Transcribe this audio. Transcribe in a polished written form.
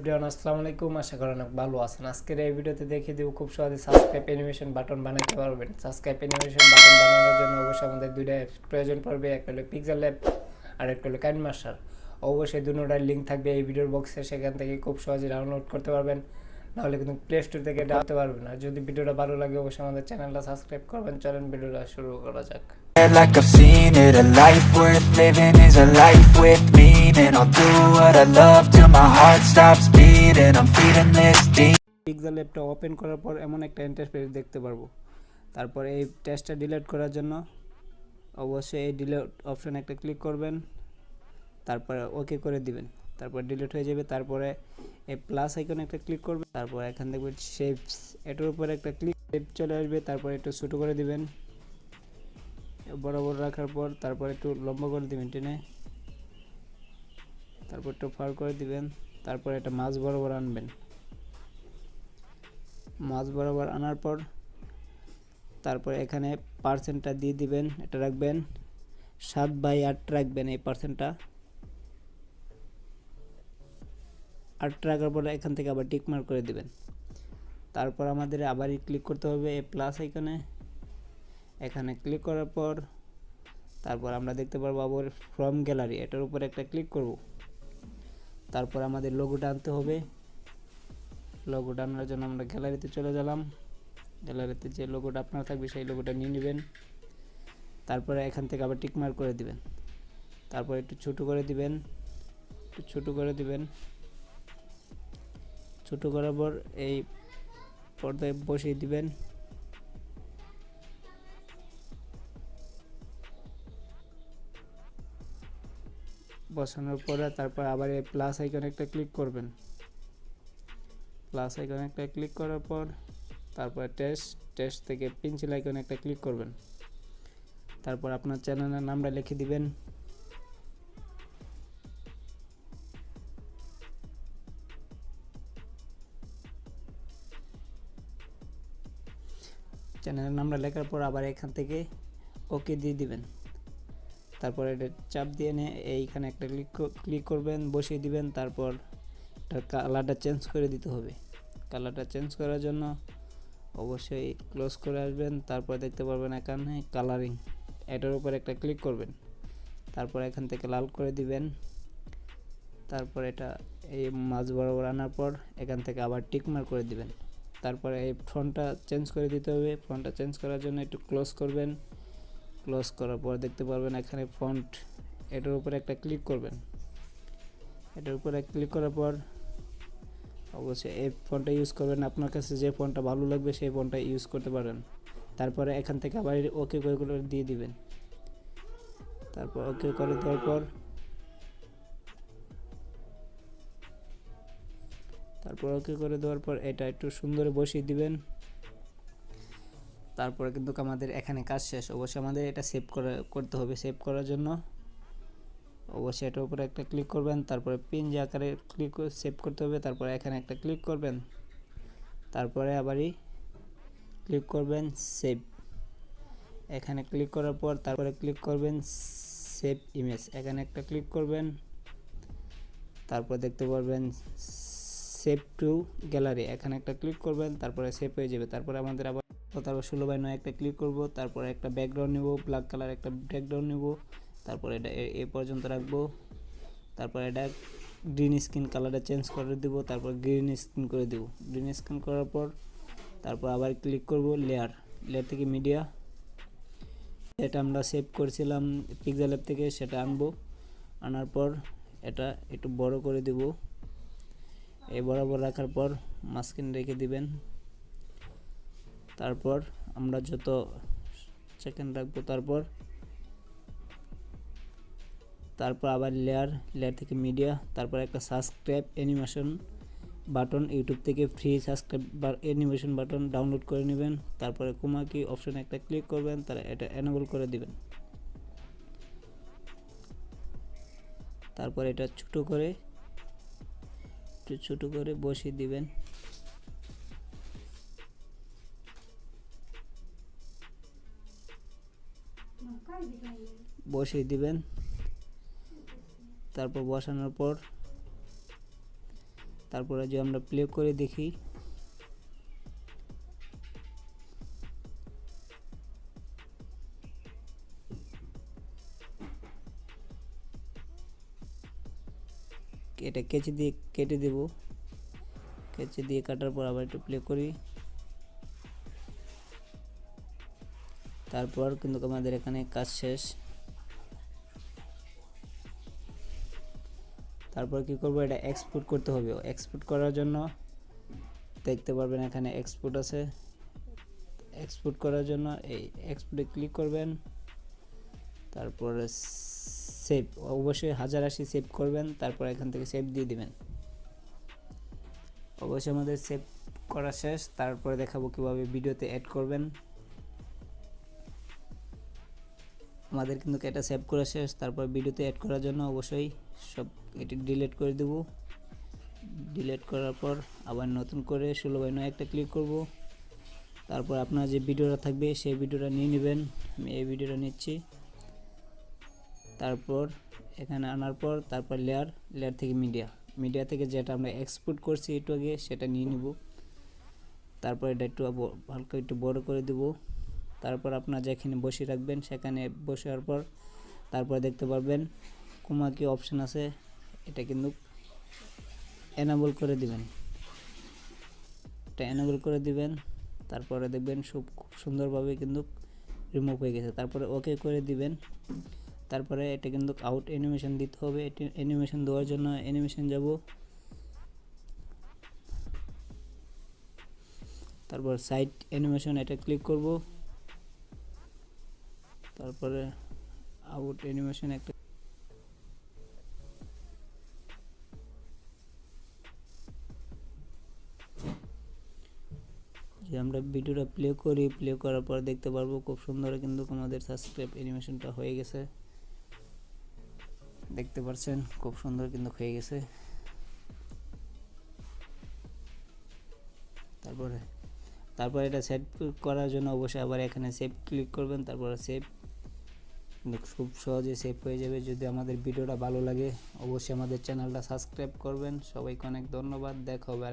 Everyone, আসসালামু আলাইকুম। আশা করি অনেক ভালো আছেন। আজকের এই ভিডিওতে দেখিয়ে দেব খুব সহজে সাবস্ক্রাইব অ্যানিমেশন বাটন বানাতে পারবেন। সাবস্ক্রাইব অ্যানিমেশন বাটন বানানোর জন্য অবশ্যই আমাদের দুইটা অ্যাপস প্রয়োজন পড়বে। একটা হলো পিক্সেল ল্যাব আর একটা হলো কাইনমাস্টার। অবশ্যই দুটোটার লিঙ্ক থাকবে এই ভিডিওর বক্সে, সেখান থেকে খুব সহজে ডাউনলোড করতে পারবেন। নাহলে কিন্তু প্লে স্টোর থেকে ডাউনলোড পারবেন। আর যদি ভিডিওটা ভালো লাগে অবশ্যই আমাদের চ্যানেলটা সাবস্ক্রাইব করবেন। চলেন ভিডিওটা শুরু করা যাক। Like I've seen it, a life worth living is a life with meaning. I'll do what I love till my heart stops beating. I'm feeding this deep. Pixel ল্যাবটা ওপেন করার পর এমন একটা ইন্টারফেস দেখতে পারবো। তারপর এই টেক্সটটা ডিলিট করার জন্য অবশ্যই এই ডিলিট অপশন একটা ক্লিক করবেন, তারপর ওকে করে দিবেন। তারপর ডিলিট হয়ে যাবে। তারপরে এই প্লাস আইকনে একটা ক্লিক করবেন, তারপর এখান থেকে শেপস এটার উপরে একটা ক্লিক, শেপ চলে আসবে। তারপর একটু ছোট করে দিবেন, বরাবর রাখার পর তারপর একটু লম্বা করে দিবেন টেনে, তারপর একটু ফার করে দিবেন। তারপর এটা মাঝ বরাবর আনবেন। মাঝ বরাবর আনার পর তারপর এখানে পার্সেন্টটা দিয়ে দিবেন। এটা রাখবেন 7/8 রাখবেন। এই পার্সেন্টটা 8 রাখার পরে এখান থেকে আবার টিক মার্ক করে দিবেন। তারপর আমাদের আবারই ক্লিক করতে হবে এই প্লাস আইকনে। এখানে ক্লিক করার পর তারপর আমরা দেখতে পারবো আবার ফ্রম গ্যালারি, এটার উপর একটা ক্লিক করব। তারপর আমাদের লোগোটা আনতে হবে। লোগোটা আনার জন্য আমরা গ্যালারিতে চলে গেলাম। গ্যালারিতে যে লোগোটা আপনার থাকবে সেই লোগোটা নিয়ে নেবেন। তারপরে এখান থেকে আবার টিক মার্ক করে দিবেন। তারপর একটু ছোট করে দিবেন, একটু ছোট করে দিবেন। ছোট করার পর এই পর্দায় বসিয়ে দিবেন। বসানোর পরে তারপর আবার এই প্লাস আইকনে একটা ক্লিক করবেন। প্লাস আইকনে একটা ক্লিক করার পর তারপর টেক্সট থেকে পেন্সিল আইকনে একটা ক্লিক করবেন। তারপর আপনার চ্যানেলের নামটা লিখে দিবেন। চ্যানেলের নামটা লেখার পর আবার এখান থেকে ওকে দিয়ে দিবেন। তারপর এটা চাপ দিয়ে নিয়ে এইখানে একটা ক্লিক করবেন, বসিয়ে দিবেন। তারপর এটার কালারটা চেঞ্জ করে দিতে হবে। কালারটা চেঞ্জ করার জন্য অবশ্যই ক্লোজ করে আসবেন। তারপর দেখতে পারবেন এখানে কালারিং, এটার উপর একটা ক্লিক করবেন। তারপর এখান থেকে লাল করে দিবেন। তারপর এটা এই মাঝ বরাবর আনার পর এখান থেকে আবার টিক মার্ক করে দিবেন। তারপরে এই ফন্টটা চেঞ্জ করে দিতে হবে। ফন্টটা চেঞ্জ করার জন্য একটু ক্লোজ করবেন। ক্লোজ করার পর দেখতে পারবেন এখানে ফন্ট, এটার উপরে একটা ক্লিক করবেন। এটার উপরে ক্লিক করার পর অবশ্যই এই ফন্টটা ইউজ করবেন। আপনার কাছে যে ফন্টটা ভালো লাগবে সেই ফন্টটা ইউজ করতে পারেন। তারপরে এখান থেকে আবার ওকে করে দিয়ে দিবেন। তারপর ওকে করে দেওয়ার পর এটা একটু সুন্দর বসিয়ে দিবেন। তারপরে কিন্তু আমাদের এখানে কাজ শেষ। অবশ্যই আমাদের এটা সেভ করতে হবে। সেভ করার জন্য অবশ্যই এটার উপরে একটা ক্লিক করবেন। তারপরে পিএনজি আকারে সেভ করতে হবে। তারপরে এখানে একটা ক্লিক করবেন। তারপরে আবারই ক্লিক করবেন সেভ। এখানে ক্লিক করার পর তারপরে ক্লিক করবেন সেভ ইমেজ, এখানে একটা ক্লিক করবেন। তারপর দেখতে পারবেন সেভ টু গ্যালারি, এখানে একটা ক্লিক করবেন। তারপরে সেভ হয়ে যাবে। তারপরে আমাদের আবার 16/9 একটা ক্লিক করব। তারপরে একটা ব্যাকগ্রাউন্ড নেব, ব্ল্যাক কালার একটা ব্যাকগ্রাউন্ড নেব। তারপরে এটা এ পর্যন্ত রাখবো। তারপর এটা গ্রিন স্ক্রিন কালারটা চেঞ্জ করে দেব। তারপর গ্রিন স্ক্রিন করে দেব। গ্রিন স্ক্রিন করার পর তারপর আবার ক্লিক করব লেয়ার থেকে মিডিয়া, এটা আমরা সেভ করেছিলাম পিক্সেল ল্যাব থেকে, সেটা আনবো। আনার পর এটা একটু বড় করে দেব। এই বরাবর রাখার পর মাঝখানে রেখে দিবেন। তারপর আমরা যত সেকেন্ড রাখবো, তারপর আবার লেয়ার থেকে মিডিয়া, তারপর একটা সাবস্ক্রাইব অ্যানিমেশন বাটন, ইউটিউব থেকে free subscribe animation button download করে নেবেন। তারপরে কুমাকি অপশনে একটা ক্লিক করবেন, তারা এটা এনেবল করে দিবেন। তারপর এটা ছোট করে বসিয়ে দিবেন। তারপর বসানোর পর তারপরে যে আমরা প্লে করে দেখি, এটা কেচি দিয়ে কেটে দেব। কেচি দিয়ে কাটার পর আবার একটু প্লে করি, তারপর কিন্তু আমাদের এখানে কাজ শেষ। তারপর কি করব, এটা এক্সপোর্ট করতে হবে। এক্সপোর্ট করার জন্য দেখতে পারবেন এখানে এক্সপোর্ট আছে। এক্সপোর্ট করার জন্য এই এক্সপোর্টে ক্লিক করবেন, তারপরে সেভ, অবশ্যই 1080 সেভ করবেন, তারপর এখান থেকে সেভ দিয়ে দিবেন। অবশ্যই আমাদের সেভ করা শেষ। তারপরে দেখাবো কিভাবে ভিডিওতে অ্যাড করবেন। আমাদের কিন্তু এটা সেভ করা শেষ। তারপর ভিডিওতে অ্যাড করার জন্য অবশ্যই সব এটি ডিলিট করে দেব। ডিলিট করার পর আবার নতুন করে 16:9 একটা ক্লিক করব। তারপর আপনার যে ভিডিওটা থাকবে সেই ভিডিওটা নিয়ে নেবেন। আমি এই ভিডিওটা নিচ্ছি। তারপর এখানে আনার পর তারপর লেয়ার থেকে মিডিয়া থেকে যেটা আমরা এক্সপোর্ট করছি একটু আগে সেটা নিয়ে নিব। তারপর এটা একটু হালকা একটু বড় করে দেব। তারপর আপনার যেখানে বসিয়ে রাখবেন সেখানে বসার পর তারপর দেখতে পারবেন কোমা কি অপশন আছে, এটা কিন্তু এনেবল করে দিবেন। এটা এনেবল করে দিবেন, তারপরে দেখবেন খুব সুন্দরভাবে কিন্তু রিমুভ হয়ে গেছে। তারপরে ওকে করে দিবেন। তারপরে এটা কিন্তু আউট অ্যানিমেশন দিতে হবে। এটি অ্যানিমেশন দেওয়ার জন্য অ্যানিমেশন যাব, তারপর সাইড অ্যানিমেশন এটা ক্লিক করব, তারপরে আউট অ্যানিমেশন একটা যে আমরা ভিডিওটা প্লে করি, প্লে করার পর দেখতে পারবো খুব সুন্দর কিন্তু আমাদের সাবস্ক্রাইব অ্যানিমেশনটা হয়ে গেছে। দেখতে পাচ্ছেন খুব সুন্দর কিন্তু হয়ে গেছে। তারপরে এটা সেভ করার জন্য অবশ্যই আবার এখানে সেভ ক্লিক করবেন, তারপরে সেভ খুব সহজে সেভ হয়ে যাবে। যদি আমাদের ভিডিওটা ভালো লাগে অবশ্যই আমাদের চ্যানেলটা সাবস্ক্রাইব করবেন। সবাইকে অনেক ধন্যবাদ। দেখা হবে আরেক